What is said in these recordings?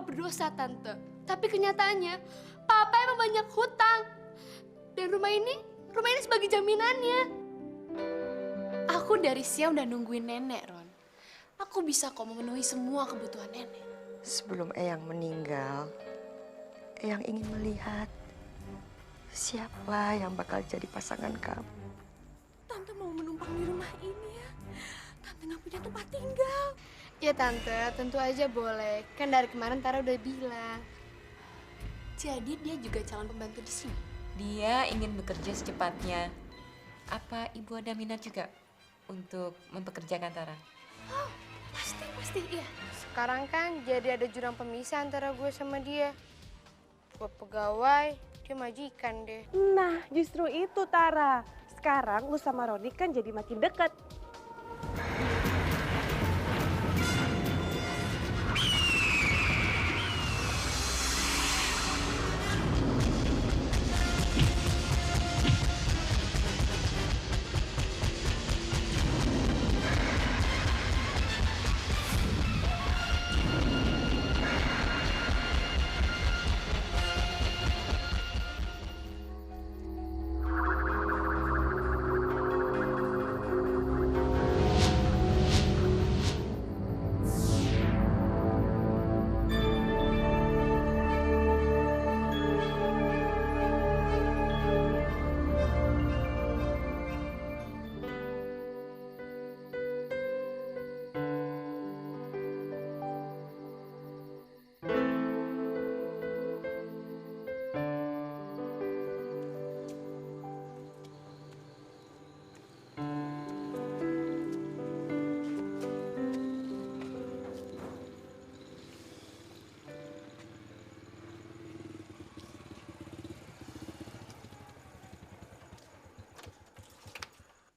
berdosa, Tante. Tapi kenyataannya, Papa emang banyak hutang. Dan rumah ini sebagai jaminannya. Aku dari siang udah nungguin nenek, Ron. Aku bisa kok memenuhi semua kebutuhan nenek. Sebelum Eyang meninggal, Eyang ingin melihat siapa yang bakal jadi pasangan kamu. Tante mau menumpang di rumah ini ya. Tante nggak punya tempat tinggal. Ya Tante, tentu aja boleh. Kan dari kemarin Tara udah bilang. Jadi dia juga calon pembantu di sini. Dia ingin bekerja secepatnya. Apa Ibu ada minat juga untuk mempekerjakan Tara? Oh, pasti iya. Sekarang kan jadi ada jurang pemisah antara gue sama dia. Gue pegawai, dia majikan deh. Nah, justru itu Tara. Sekarang lu sama Roni kan jadi makin dekat.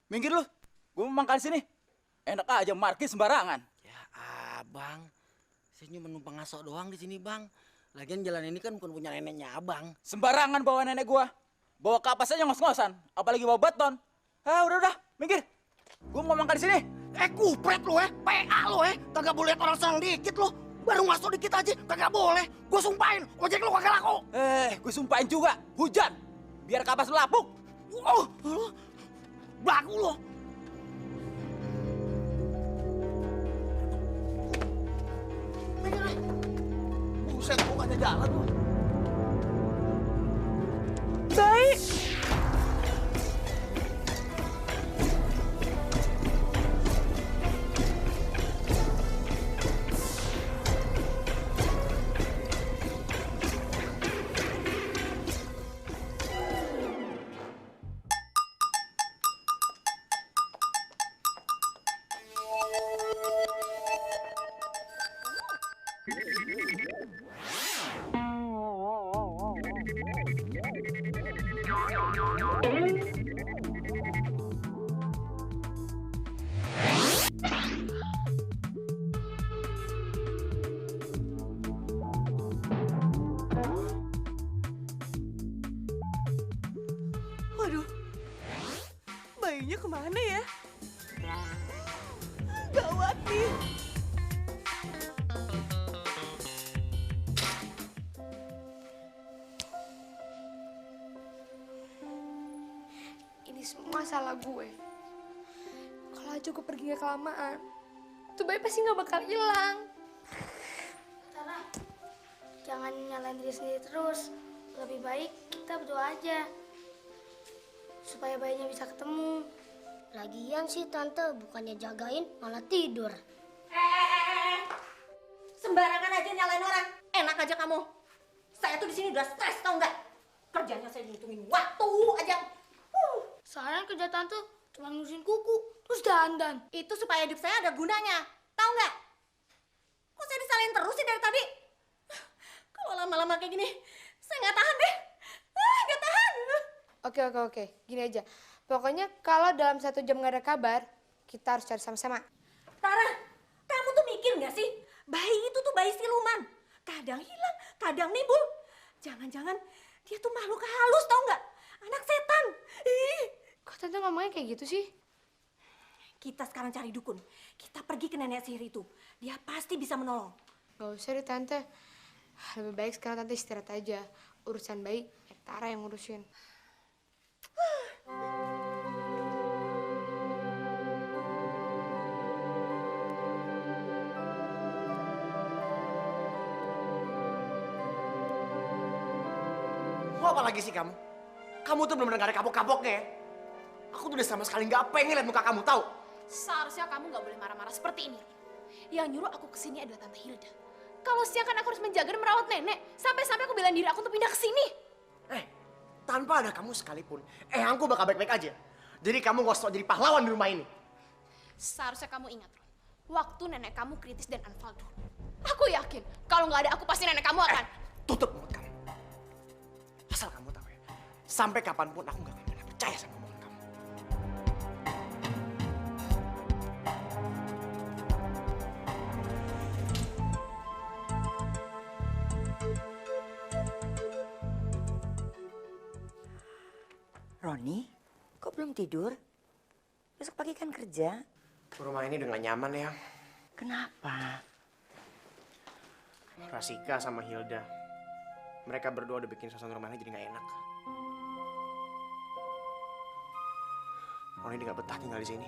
Minggir lu, gue mau makan di sini. Enak aja markir sembarangan. Ya abang, saya cuma numpang ngasok doang di sini bang. Lagian jalan ini kan bukan punya neneknya abang. Sembarangan bawa nenek gua. Bawa kapas aja ngos-ngosan, apalagi bawa beton. Ah udah, minggir. Gue mau makan di sini. Kupret lu PA lu kagak boleh lihat orang senang dikit lu. Baru ngasok dikit aja, kagak boleh. Gue sumpahin, ojek lu kagak laku. Gue sumpahin juga, hujan. Biar kapas lu lapuk. Oh, belagu lu. Buset, bukannya jalan lu. Baik. Waduh, bayinya kemana ya? Gawat nih. Ini semua salah gue. Kalau aja gue pergi gak kelamaan, tuh bayi pasti gak bakal hilang. Tara, jangan nyalain diri sendiri terus. Lebih baik kita berdoa aja. Supaya bayinya bisa ketemu. Lagian sih Tante bukannya jagain malah tidur. Sembarangan aja nyalain orang. Enak aja kamu. Saya tuh di sini udah stres tau nggak? Kerjanya saya ngitungin waktu aja. Soalnya kerja Tante cuma ngurusin kuku, terus dandan. Itu supaya hidup saya ada gunanya. Tahu nggak? Kok saya disalahin terus sih dari tadi? Kalau lama-lama kayak gini, saya nggak tahan deh. Nggak tahan. Oke. Gini aja. Pokoknya kalau dalam 1 jam gak ada kabar, kita harus cari sama-sama. Tara, kamu tuh mikir nggak sih? Bayi itu tuh bayi siluman. Kadang hilang, kadang nimbul. Jangan-jangan dia tuh makhluk halus tau nggak? Anak setan. Ih. Kok Tante ngomongnya kayak gitu sih? Kita sekarang cari dukun. Kita pergi ke nenek sihir itu. Dia pasti bisa menolong. Gak usah deh Tante. Lebih baik sekarang tante istirahat aja. Urusan bayi, ya Tara yang ngurusin. Mau apa lagi sih kamu? Kamu tuh benar-benar gak ada kapok-kapoknya ya. Aku tuh udah sama sekali gak pengen lihat muka kamu, tahu? Seharusnya kamu nggak boleh marah-marah seperti ini. Yang nyuruh aku kesini adalah Tante Hilda. Kalau siang kan aku harus menjaga dan merawat nenek. Sampai-sampai aku belain diri aku untuk pindah ke sini. Tanpa ada kamu sekalipun, aku bakal baik-baik aja. Jadi kamu gak usah jadi pahlawan di rumah ini. Seharusnya kamu ingat, Ron. Waktu nenek kamu kritis dan Anvaldo. Aku yakin kalau nggak ada aku pasti nenek kamu akan... Tutup mulut kamu. Asal kamu tahu ya, sampai kapanpun aku gak akan pernah percaya sama omongan kamu. Roni, kok belum tidur? Besok pagi kan kerja. Rumah ini udah gak nyaman ya. Kenapa? Rasika sama Hilda, mereka berdua udah bikin suasana rumahnya jadi gak enak. Roni udah gak betah tinggal di sini.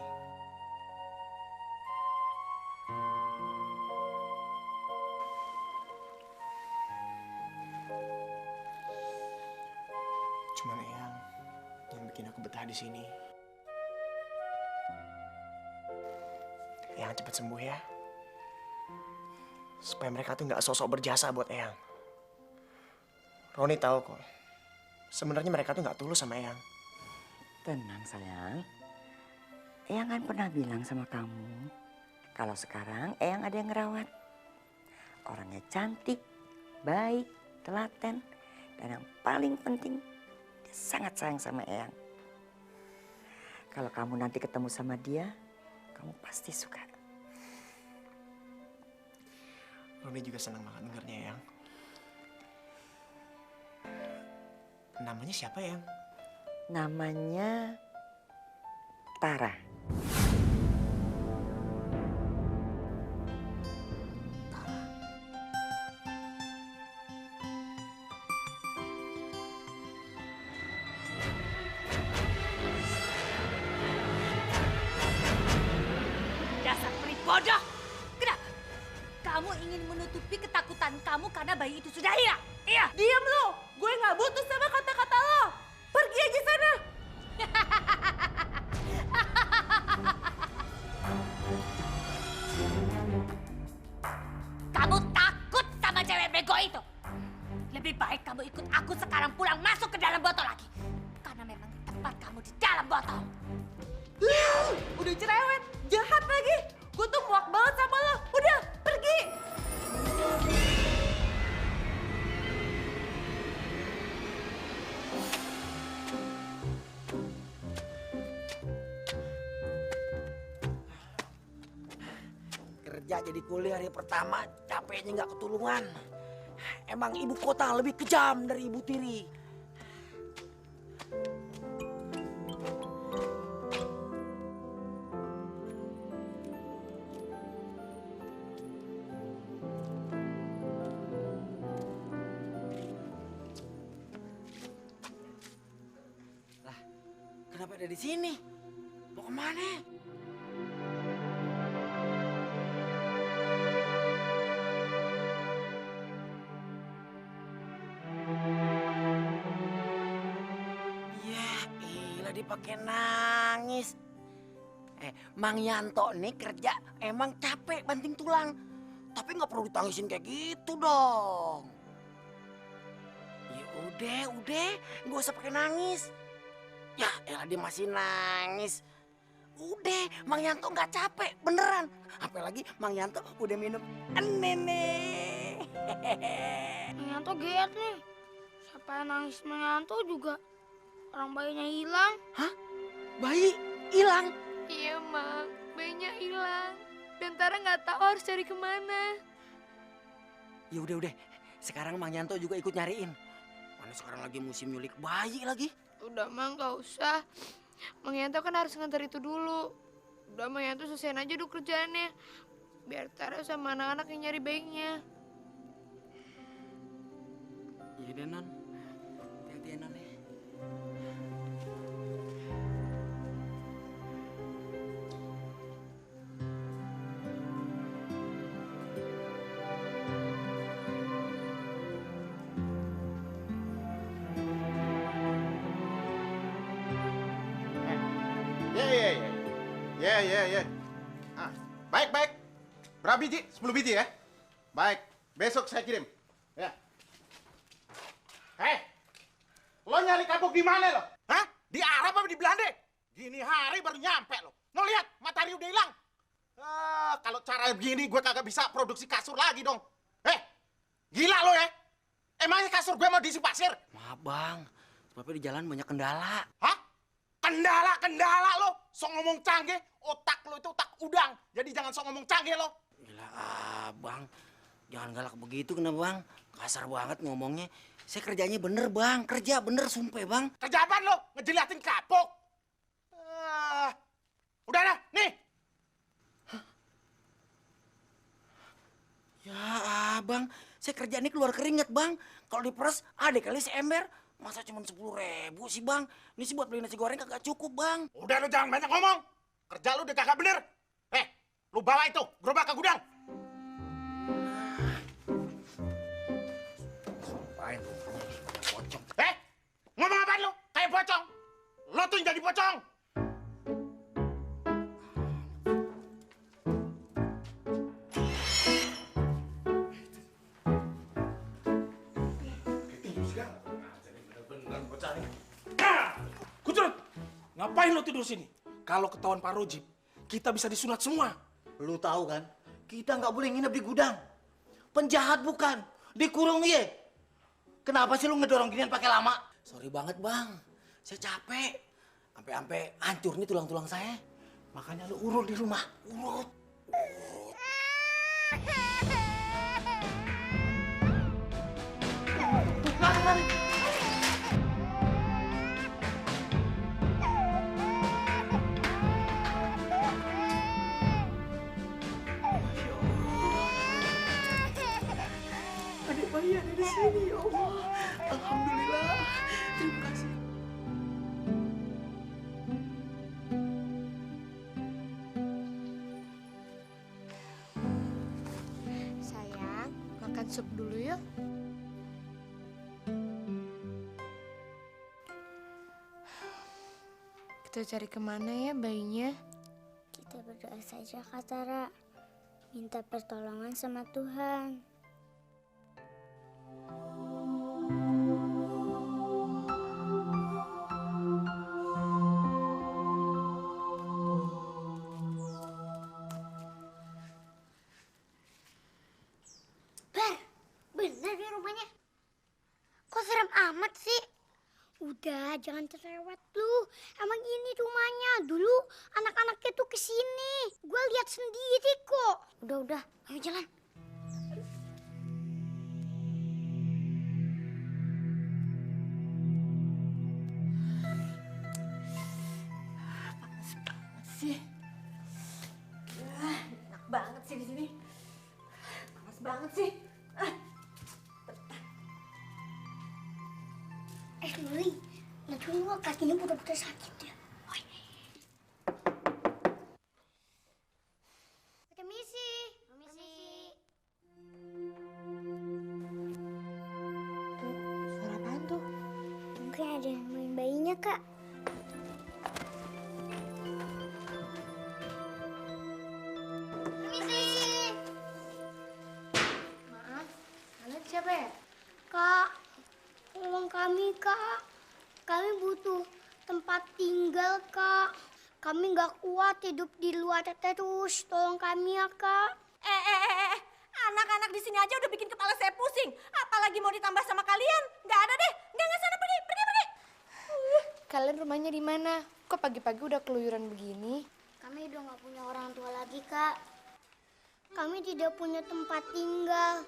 Cuman Eyang yang bikin aku betah di sini. Eyang cepet sembuh ya. Supaya mereka tuh nggak sosok berjasa buat Eyang. Roni tahu kok. Sebenarnya mereka tuh nggak tulus sama Eyang. Tenang sayang. Eyang kan pernah bilang sama kamu, kalau sekarang Eyang ada yang ngerawat. Orangnya cantik, baik, telaten, dan yang paling penting, dia sangat sayang sama Eyang. Kalau kamu nanti ketemu sama dia, kamu pasti suka. Roni juga senang banget dengarnya, Eyang. Namanya siapa, Eyang? Namanya Tara. Dasar peri bodoh! Kenapa? Kamu ingin menutupi ketakutan kamu karena bayi itu sudah hilang? Iya! Diam lo! Gue nggak butuh sama kata-kata lo! Pergi aja sana! Kamu takut sama cewek bego itu? Lebih baik kamu ikut aku sekarang pulang masuk ke dalam botol lagi. Karena memang tempat kamu di dalam botol. Udah cerewet, jahat lagi. Gue tuh muak banget sama lo. Udah, pergi. Kerja jadi kuli hari pertama, capeknya nggak ketulungan. Emang ibu kota lebih kejam dari ibu tiri. Lah, kenapa ada di sini? Mau kemana? Pakai nangis. Mang Yanto nih kerja emang capek banting tulang. Tapi nggak perlu ditangisin kayak gitu dong. Ya udah, nggak usah pakai nangis. Ya elah dia masih nangis. Udah, Mang Yanto nggak capek, beneran. Apalagi Mang Yanto udah minum nenek. Mang Yanto geet nih. Siapa yang nangis Mang Yanto juga. Orang bayinya hilang. Hah? Bayi hilang? Iya, Mang. Bayinya hilang. Dan Tara nggak tahu harus cari kemana. Ya udah. Sekarang Mang Yanto juga ikut nyariin. Mana sekarang lagi musim nyulik bayi lagi. Udah, Mang, nggak usah. Mang Yanto kan harus ngantar itu dulu. Udah, Mang Yanto selesaiin aja dulu kerjaannya. Biar Tara sama anak-anak yang nyari bayinya. Iya deh, Non. Hati-hati ya, Non ya. Ya. Ah, baik. Berapa biji? 10 biji ya? Baik, besok saya kirim. Ya. Lo nyari kapuk di mana lo? Hah? Di Arab apa di Belanda? Gini hari baru nyampe lo. Lo lihat, matahari udah hilang. Kalau cara begini gue kagak bisa produksi kasur lagi dong. Gila lo ya? Emangnya kasur gue mau diisi pasir? Maaf, Bang. Tapi di jalan banyak kendala. Hah? Kendala lo? So ngomong canggih, otak lo itu otak udang. Jadi jangan so ngomong canggih lo. Gila, Bang. Jangan galak begitu kenapa, Bang? Kasar banget ngomongnya. Saya kerjanya bener, Bang. Kerja bener, sumpah, Bang. Kerja apaan lo? Ngejeliatin kapuk. Udah dah, nih. Ya, Bang. Saya kerjanya keluar keringet, Bang. Kalau diperes, ada kali seember. Masa cuma 10.000 sih, Bang? Ini sih buat beli nasi goreng kagak cukup, Bang. Udah lo jangan banyak ngomong. Kerja lo udah kagak bener. Lu bawa itu, gerobak ke gudang. Sumpahin lu, kayak pocong. Ngomong apaan lu? Kayak pocong. Lo tuh yang jadi pocong. Kucurut, ngapain lo tidur sini? Kalau ketahuan Pak Rojib, kita bisa disunat semua. Lu tahu kan, kita nggak boleh nginep di gudang. Penjahat bukan, dikurung ye. Kenapa sih lu ngedorong ginian pakai lama? Sorry banget, Bang. Saya capek. Sampai hancur nih tulang-tulang saya. Makanya lu urut di rumah. Urut. Adik bayi ada di sini, ya Allah. Alhamdulillah. Terima kasih. Sayang, makan sup dulu yuk. Kita cari kemana ya bayinya? Kita berdoa saja, Kak Tara. Minta pertolongan sama Tuhan. Bener nih rumahnya. Kok serem amat sih? Udah, jangan cerewet lu. Emang ini rumahnya. Dulu anak-anaknya tuh kesini. Gue lihat sendiri kok. Udah. Ayo jalan. Sih. Enak banget sih di sini. Panas banget sih. Luli, lihat dulu kakinya bener-bener sakit ya. Permisi. Suara apaan tuh? Mungkin ada yang main bayinya, Kak. Permisi. Maaf, kalian siapa ya? Kak, tolong kami, Kak. Kami butuh tempat tinggal, Kak. Kami nggak kuat hidup di luar terus. Tolong kami ya, Kak. Anak-anak di sini aja udah bikin kepala saya pusing. Apalagi mau ditambah sama kalian? Nggak ada deh. Nggak sana, pergi. Kalian rumahnya di mana? Kok pagi-pagi udah keluyuran begini? Kami udah nggak punya orang tua lagi, Kak. Kami tidak punya tempat tinggal.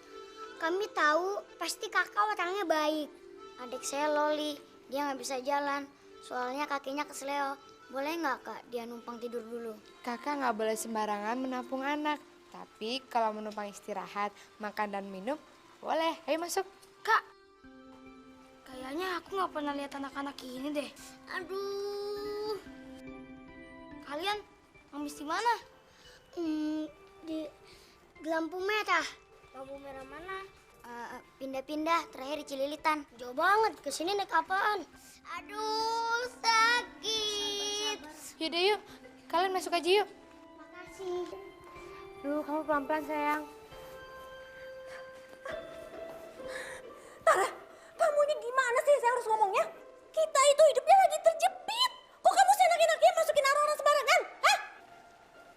Kami tahu pasti kakak orangnya baik. Adik saya Loli, dia nggak bisa jalan. Soalnya kakinya kesleo. Boleh nggak, Kak, dia numpang tidur dulu? Kakak nggak boleh sembarangan menampung anak. Tapi kalau menumpang istirahat, makan dan minum, boleh. Ayo masuk. Kak, Kayaknya aku nggak pernah lihat anak-anak ini deh. Aduh. Kalian ngemis di mana? Di lampu merah. Lampu merah mana? Pindah-pindah, terakhir di Cililitan. Jauh banget, kesini naik apaan? Aduh, sakit. Yaudah yuk, kalian masuk aja yuk. Makasih. Duh, kamu pelan-pelan sayang. Tara, kamu ini gimana sih saya harus ngomongnya? Kita itu hidupnya lagi terjepit. Kok kamu seenak-enaknya masukin orang-orang sembarangan? Hah?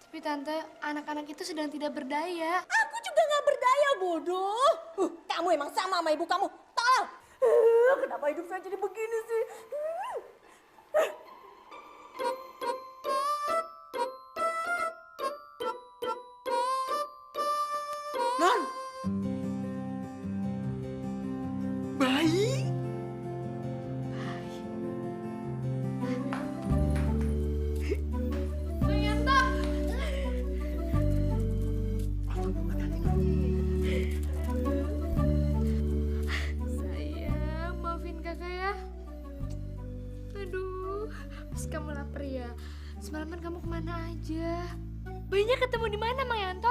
Tapi tante, anak-anak itu sedang tidak berdaya. Aku juga nggak berdaya, bodoh. Kamu emang sama ibu kamu. Tolong. Kenapa hidup saya jadi begini sih? Non! Bayi! Sayang, maafin kakak ya. Aduh, pasti kamu lapar ya. Semalaman kamu kemana aja? Bayinya ketemu di mana, Mang Yanto?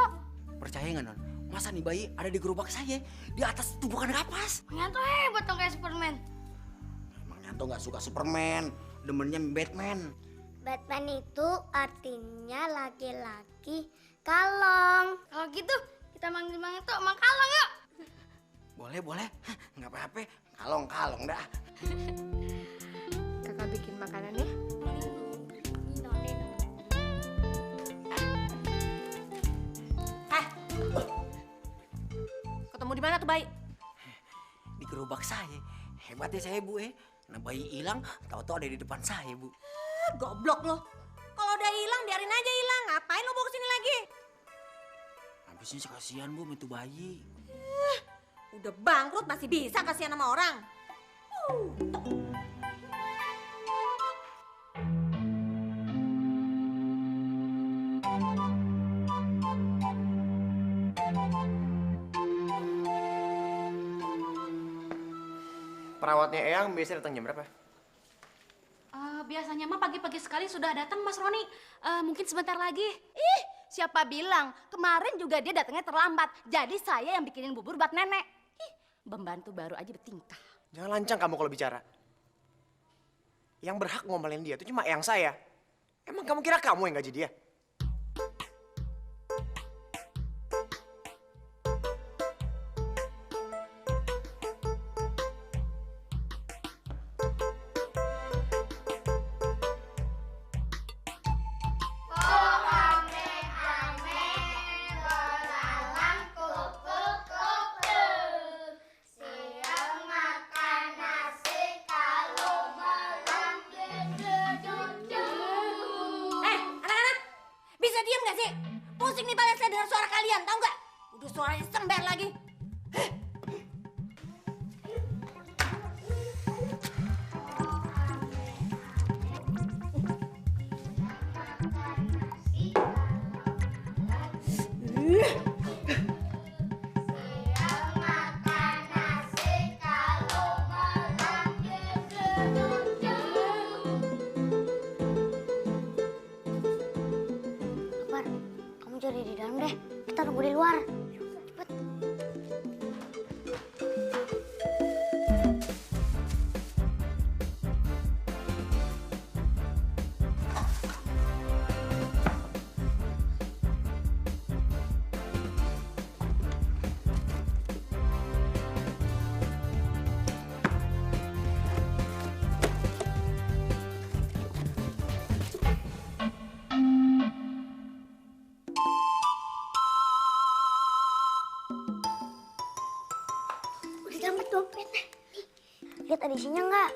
Percaya nggak, Non? Masa nih bayi ada di gerobak saya, di atas tumpukan kapas. Mang Yanto hebat dong kayak Superman. Mang Yanto nggak suka Superman, demennya Batman. Batman itu artinya laki-laki kalong. Kalau gitu, kita manggil Mang Yanto Mang Kalong yuk. Boleh, boleh. Nggak apa-apa. Kalong dah. Kakak bikin makanan ya. Ketemu di mana tuh bayi? Di gerobak saya. Hebatnya saya, Bu. Nah, bayi hilang, tahu-tahu ada di depan saya, Bu. Goblok lo. Kalau udah hilang, biarin aja hilang. Ngapain lo bawa kesini lagi? Habisnya sih kasihan, Bu, itu bayi. Udah bangkrut masih bisa kasihan sama orang. Perawatnya Eyang biasanya datang jam berapa? Biasanya mah pagi-pagi sekali sudah datang Mas Roni. Mungkin sebentar lagi. Ih, siapa bilang? Kemarin juga dia datangnya terlambat. Jadi saya yang bikinin bubur buat nenek. Ih, pembantu baru aja bertingkah. Jangan lancang kamu kalau bicara. Yang berhak ngomelin dia itu cuma Eyang saya. Emang kamu kira kamu yang gaji dia? Pusing nih pada saya dengar suara kalian, tahu nggak? Udah suaranya sember lagi. Cari di dalam deh, kita tunggu di luar. Cepet. Dompetnya. Lihat ada isinya nggak?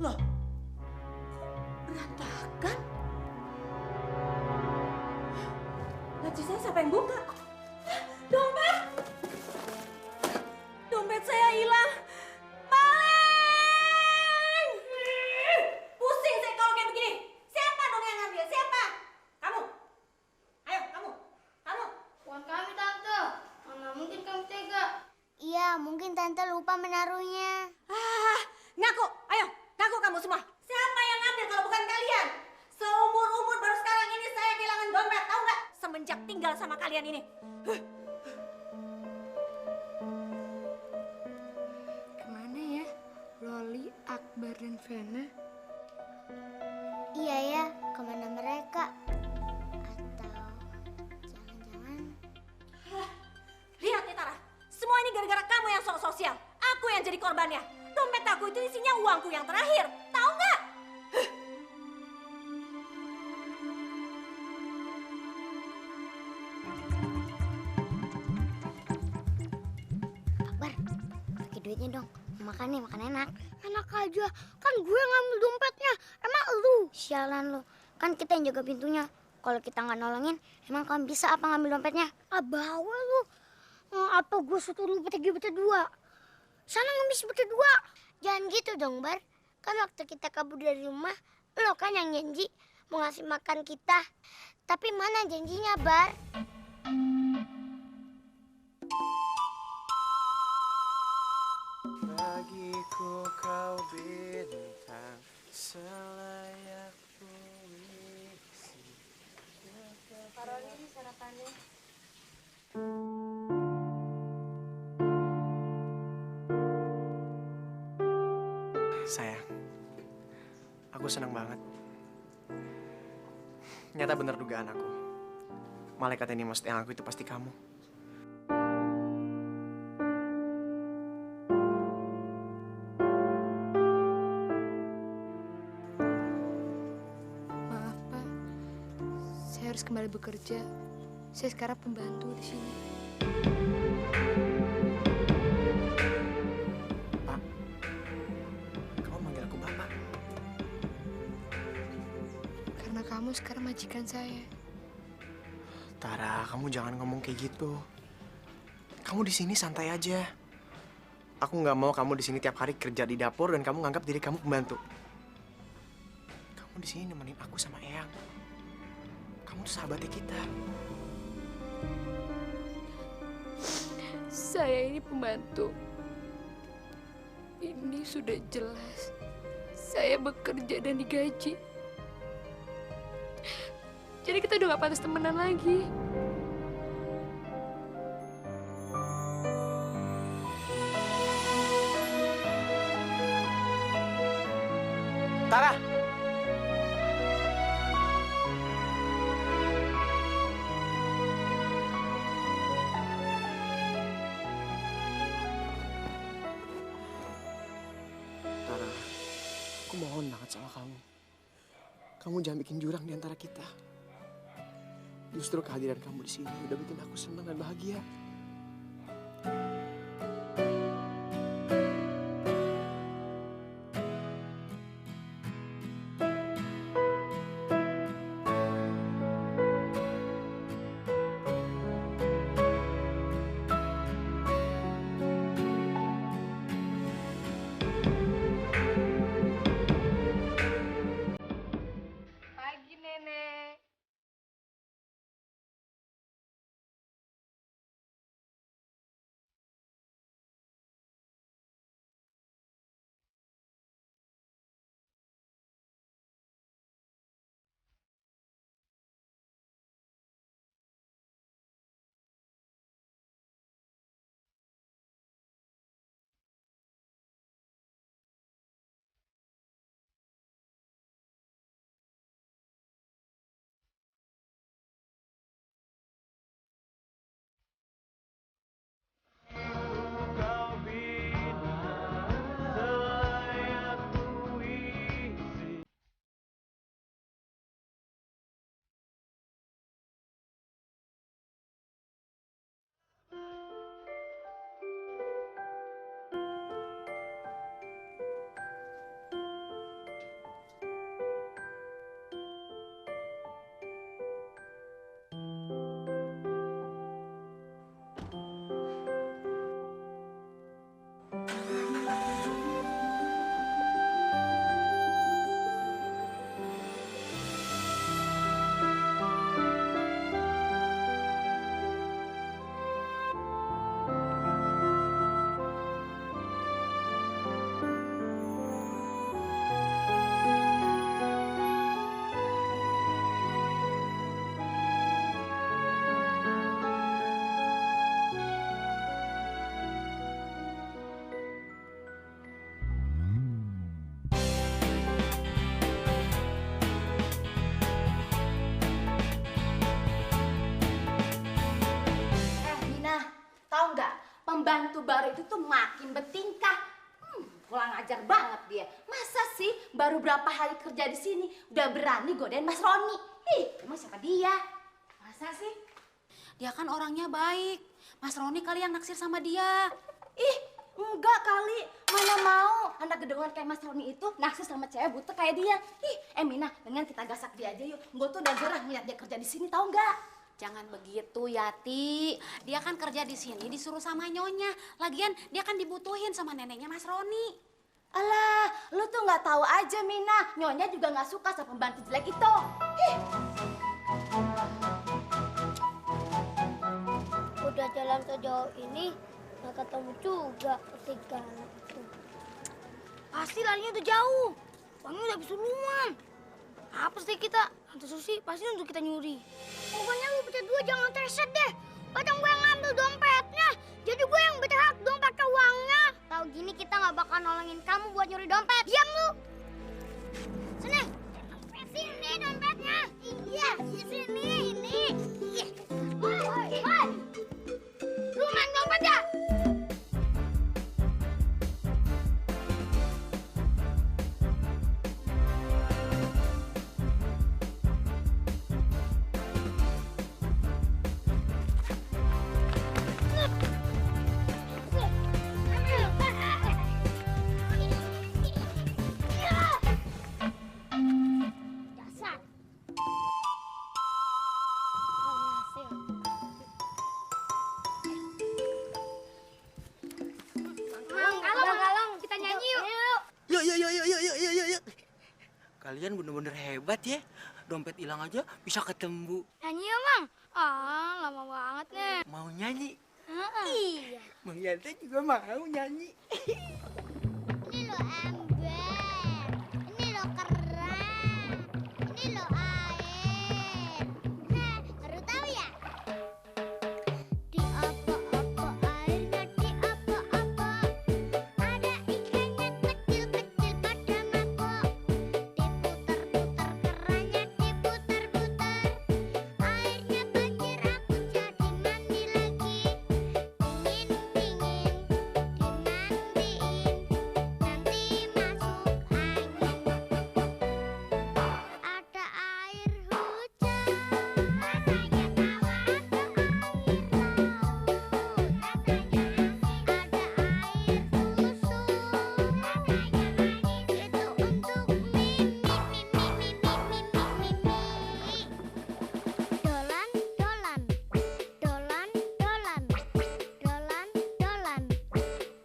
Loh, berantakan. Laci saya siapa yang buka? Dompet! Dompet saya hilang. Maling! Pusing tante lupa menaruhnya. Ngaku, ayo, ngaku kamu semua. Siapa yang ngambil kalau bukan kalian? Seumur-umur baru sekarang ini saya kehilangan dompet, tahu nggak? Semenjak tinggal sama kalian ini. Kemana ya? Loli, Akbar, dan Vena? Iya ya, kemana mereka? Atau jangan-jangan... Lihat nih Tara, semua ini gara-gara kamu yang sok sosial. Aku yang jadi korbannya. Dompet aku itu isinya uangku yang terakhir, tahu nggak? Akbar, pakai duitnya dong. Makan nih, makan enak. Enak aja, kan gue ngambil dompetnya. Emang lu? Sialan lu, kan kita yang jaga pintunya. Kalau kita nggak nolongin, emang kamu bisa apa ngambil dompetnya? Bawa lu. Apa gue suruh lu pergi berdua? Sana ngemis berdua. Jangan gitu dong, Bar. Kan waktu kita kabur dari rumah, lo kan yang janji mau ngasih makan kita. Tapi mana janjinya, Bar? Bagiku kau bintang selayak puisi. Taruh ini sarapannya. Sayang, aku senang banget. Nyata bener dugaan aku. Malaikat yang dimaksud yang aku itu pasti kamu. Maaf, Pak. Saya harus kembali bekerja. Saya sekarang pembantu di sini. Pak, kamu manggil aku Bapak. Karena kamu sekarang majikan saya. Tara, kamu jangan ngomong kayak gitu. Kamu di sini santai aja. Aku nggak mau kamu di sini tiap hari kerja di dapur dan kamu nganggap diri kamu pembantu. Kamu di sini nemenin aku sama Eyang. Kamu tuh sahabatnya kita. Saya ini pembantu. Ini sudah jelas. Saya bekerja dan digaji. Jadi kita udah gak pantas temenan lagi. Tara! Tara, aku mohon banget sama kamu. Kamu jangan bikin jurang di antara kita. Justru kehadiran kamu di sini udah bikin aku senang dan bahagia. pembantu baru itu tuh makin bertingkah. Kurang ajar banget dia. Masa sih baru berapa hari kerja di sini udah berani godain Mas Roni? Emang siapa dia? Masa sih? Dia kan orangnya baik. Mas Roni kali yang naksir sama dia. Enggak kali. Mana mau anak gedongan kayak Mas Roni itu naksir sama cewek buta kayak dia. Mina, dengan kita gasak dia aja yuk. Gue tuh udah gerah ngeliat dia kerja di sini, tahu nggak? Jangan begitu, Yati. Dia kan kerja di sini disuruh sama nyonya. Lagian dia kan dibutuhin sama neneknya Mas Roni. Alah, lu tuh nggak tahu aja, Mina. Nyonya juga nggak suka sama pembantu jelek itu. Udah jalan sejauh ini, nggak ketemu juga serigala itu. Pasti larinya udah jauh. Bangnya udah kesurupan. Apa sih kita? Hantu Susi pasti untuk kita nyuri. Pokoknya lu berdua jangan teset deh. Kadang gue yang ngambil dompetnya. Jadi gue yang berhak dong pakai uangnya. Tahu gini kita nggak bakal nolongin kamu buat nyuri dompet. Diam lu. Sini. Sini dompetnya. Iya, di sini. Ini. Iya. Woi. Lu main dompet ya? Yuk. Kalian bener-bener hebat ya. Dompet hilang aja bisa ketemu. Nyanyi ya, Mang. Lama banget nih. Mau nyanyi? Iya. Mang Yanto juga mau nyanyi. Ini lo ember. Ini lo keran. Ini lo air. Baru tahu ya? Di apa-apa airnya, di apa-apa. Ada ikannya kecil-kecil pada mabok. Diputar-putar kerannya, diputar-putar. Airnya banjir, aku jadi mandi lagi. Dingin-dingin, dimandiin. Nanti masuk angin. Ada air hujan. Rasanya tawa ada air laut. Rasanya ada air susu. Rasanya manis itu untuk Mimi. Dolan, dolan. Dolan, dolan. Dolan, dolan.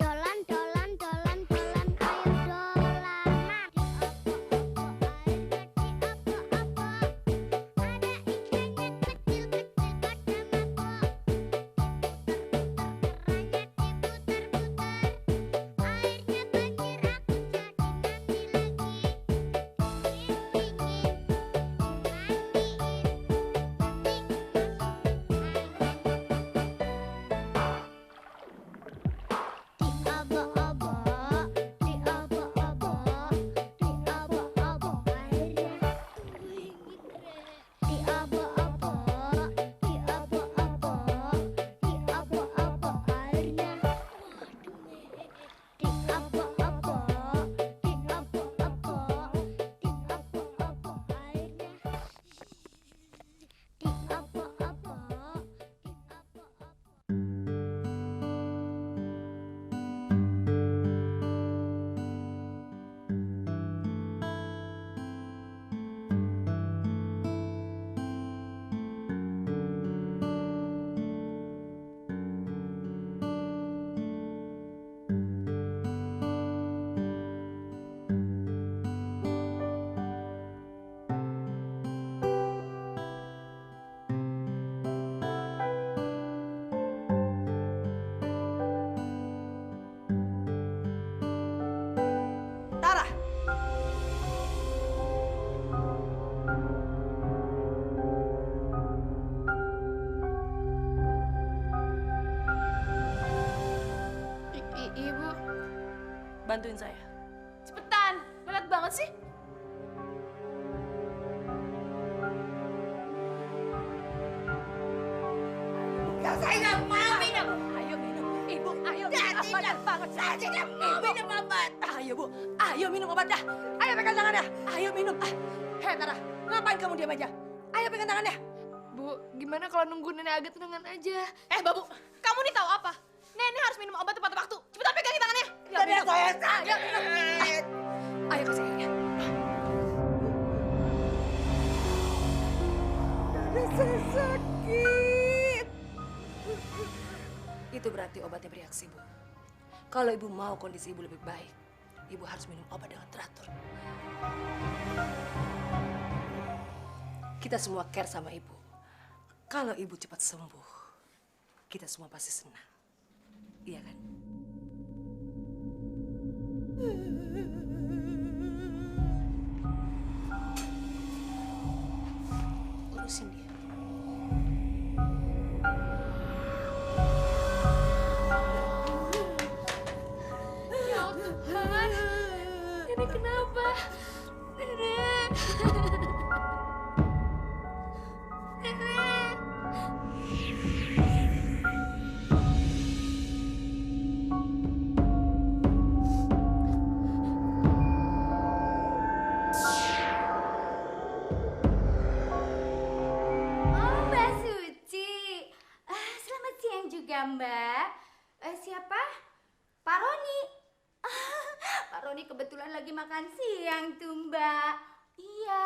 Dolan, dolan, dolan, dolan. Ayo dolanan. Di apa-apa airnya, di apa-apa. Ada ikannya kecil-kecil pada mabok. Diputar-putar kerannya, diputar-putar. Airnya banjir, aku jadi mandi lagi. Dingin-dingin, Tara. Ibu, Bantuin saya. cepetan. Berat banget sih. Ya saya nggak mau minum. Ayo minum. Ibu, ayo. Benar banget. Saya tidak mau minum obat. Ayo Bu, ayo minum obat dah. Ayo pegang tangannya. Ayo minum. Hei Tara, ngapain kamu diam aja? Ayo pegang tangannya. Bu, gimana kalau nunggu nenek agak tenangan aja? Babu, kamu nih tahu apa? Nenek harus minum obat tepat waktu. Cepetan pegangin tangannya. Dada saya sakit. Ayo minum. Ayo kasih airnya. Dada saya sakit. Itu berarti obatnya bereaksi, Bu. Kalau Ibu mau kondisi Ibu lebih baik, Ibu harus minum obat dengan teratur. Kita semua care sama Ibu. Kalau Ibu cepat sembuh, kita semua pasti senang. Iya kan? Urusin dia. Ya Tuhan, nenek kenapa? Nenek. Nenek. Oh, Mbak Suci. Selamat siang juga, Mbak. Siapa? Pak Roni. Pak Roni kebetulan lagi makan siang tuh, Mbak. Iya.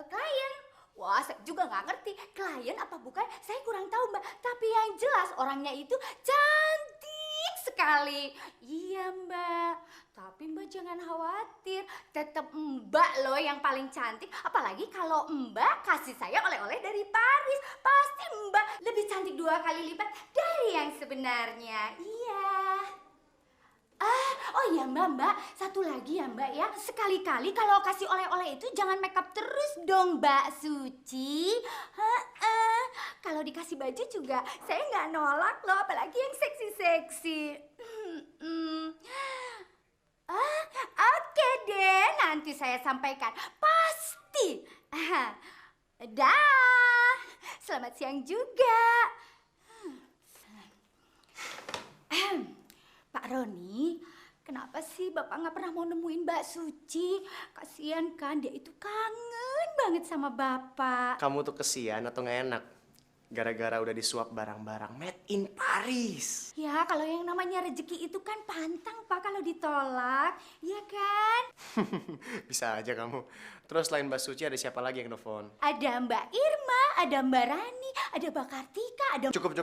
Klien. Wah, saya juga nggak ngerti. Klien apa bukan, saya kurang tahu, Mbak. Tapi yang jelas orangnya itu cantik sekali. Iya, Mbak. Tapi Mbak jangan khawatir. Tetap Mbak loh yang paling cantik. Apalagi kalau Mbak kasih saya oleh-oleh dari Paris. Pasti Mbak lebih cantik 2 kali lipat dari yang sebenarnya. Iya. Oh iya Mbak, satu lagi ya Mbak ya. Sekali-kali kalau kasih oleh-oleh itu jangan makeup terus dong Mbak Suci. Kalau dikasih baju juga saya nggak nolak loh, apalagi yang seksi-seksi. Oke deh, nanti saya sampaikan. Pasti. Dah. Selamat siang juga. Pak Roni, kenapa sih Bapak nggak pernah mau nemuin Mbak Suci? Kasian kan, dia itu kangen banget sama Bapak. Kamu tuh kesian atau nggak enak? Gara-gara udah disuap barang-barang made in Paris. Ya, kalau yang namanya rezeki itu kan pantang Pak kalau ditolak, ya kan? Bisa aja kamu. Terus selain Mbak Suci ada siapa lagi yang nelfon? Ada Mbak Irma, ada Mbak Rani, ada Mbak Kartika, ada... Cukup.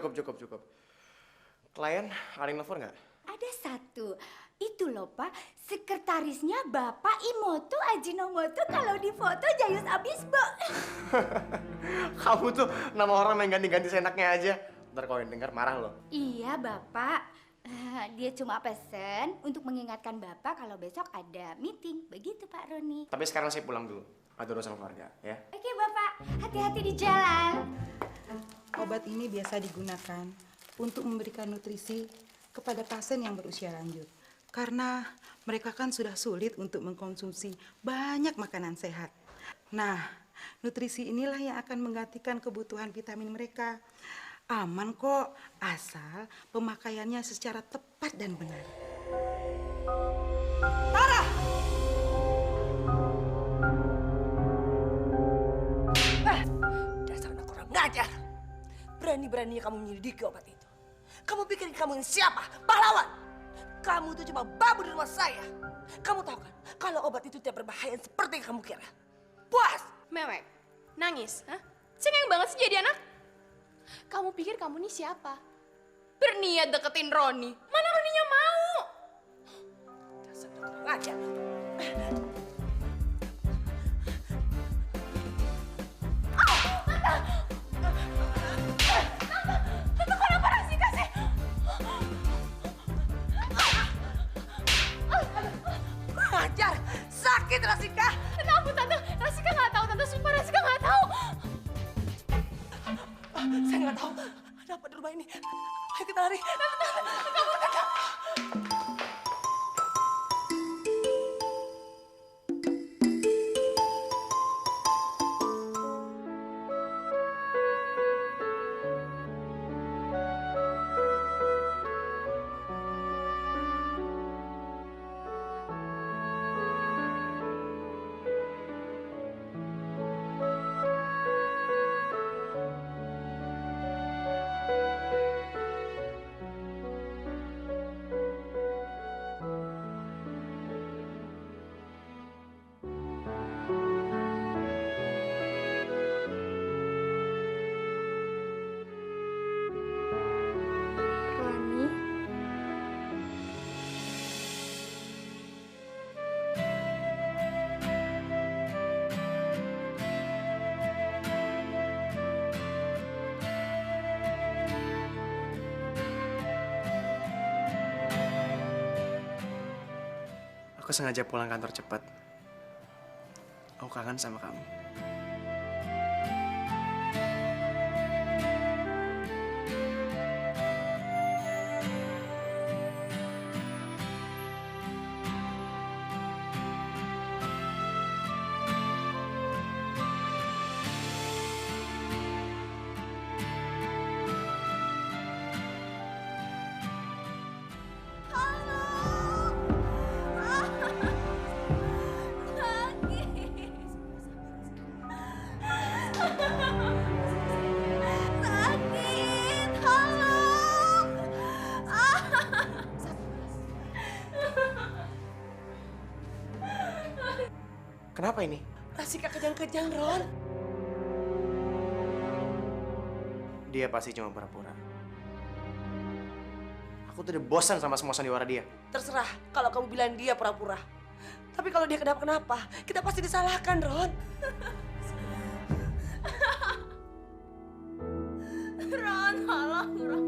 Klien ada yang nelfon nggak? Ada satu. Itu loh Pak, sekretarisnya Bapak Imoto Ajinomoto kalau difoto jayus abis, Bu. Kamu tuh nama orang main ganti-ganti seenaknya aja. Ntar kalau yang denger marah loh. Iya Bapak, dia cuma pesen untuk mengingatkan Bapak kalau besok ada meeting. Begitu Pak Roni. Tapi sekarang saya pulang dulu. Ada urusan keluarga, ya. Oke Bapak, hati-hati di jalan. Obat ini biasa digunakan untuk memberikan nutrisi kepada pasien yang berusia lanjut. Karena mereka kan sudah sulit untuk mengkonsumsi banyak makanan sehat. Nah, nutrisi inilah yang akan menggantikan kebutuhan vitamin mereka. Aman kok, asal pemakaiannya secara tepat dan benar. Tara! Dasar anak kurang ngajar. Berani-beraninya kamu menyelidiki obat itu. Kamu pikir kamu ini siapa? Pahlawan? Kamu itu cuma babu di rumah saya. Kamu tahu kan, kalau obat itu tidak berbahaya seperti yang kamu kira. Puas! Mewek, nangis, hah? Cengeng banget sih jadi anak. Kamu pikir kamu nih siapa? Berniat deketin Roni. Mana Roninya mau? Dasar anak kurang ngajar. Ngajar, sakit Rasika. Kenapa Tante? Rasika nggak tahu Tante, sumpah Rasika nggak tahu. Saya nggak tahu ada apa di rumah ini. Ayo kita lari. Kamu tetap. Aku sengaja pulang kantor cepat. Aku kangen sama kamu. Kenapa ini? Rasika kejang-kejang, Ron. Dia pasti cuma pura-pura. Aku tuh udah bosan sama semua sandiwara dia. Terserah kalau kamu bilang dia pura-pura. Tapi kalau dia kenapa-kenapa, kita pasti disalahkan, Ron. Ron, tolong, Ron.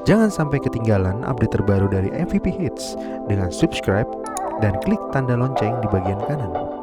Jangan sampai ketinggalan update terbaru dari MVP Hits dengan subscribe dan klik tanda lonceng di bagian kanan.